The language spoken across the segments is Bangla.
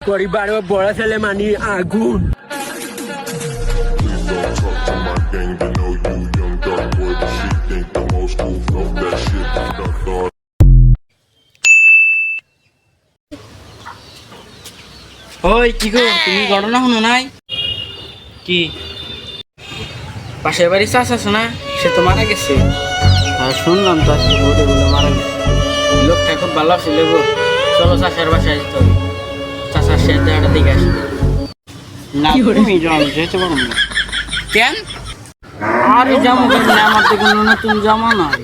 পরিবার বড় ছেলে মানি আগুন। ওই কি গো, তুমি ঘটনা শুনো নাই? কি? পাশের বাড়ি চাষ আছে না, সে তো মারা গেছে। শুনলাম তো আজকে বলে বলে মারা গেছে। লোকটা খুব ভালো ছিল গো। চলো চাষার বাসায় যেতে হবে, চাষার শেষ জায়গাটা দেখে আসবে। না তুমি যাও, যেতে পারো না। কেন? আরে জামা কেন, আমার তো কোনো নতুন জামা নাই।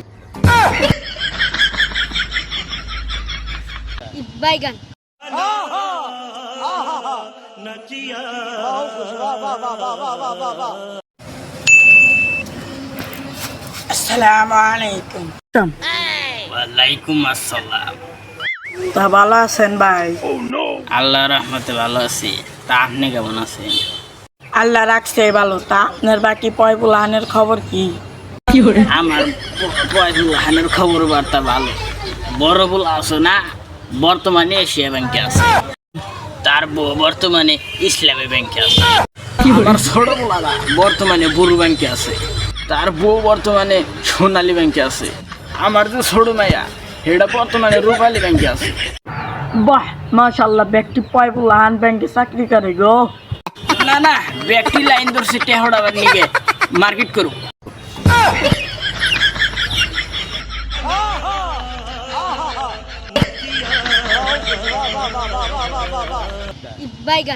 বাইগান আসসালামু আলাইকুম। ওয়ালাইকুম আসসালাম। তা ভালো আছেন ভাই? আল্লাহ রহমতে ভালো আছি, তা আপনি কেমন আছেন? আল্লাহ রাখছে ভালো। তা আপনার বাকি পয়বুলাহানের খবর কি? আমার হানের খবর বার্তা ভালো। বড় বল আছে না, বর্তমানে এশিয়া ব্যাংকে আছে। তার বউ বর্তমানে ইসলামী ব্যাংকে আছে। আমার ছোট বলারা বর্তমানে বুরু ব্যাংকে আছে। তার বউ বর্তমানে সোনালী ব্যাংকে আছে। আমার যে ছোট মাইয়া সেটা বর্তমানে রূপালী ব্যাংকে আছে। বাহ মাশাআল্লাহ, ব্যক্তি পয়বুলাহান ব্যাংকে চাকরি করে গো। না না, ব্যক্তি লাইন ধরছে টেহড়াবার নিকে মার্কেট করু। বাইগান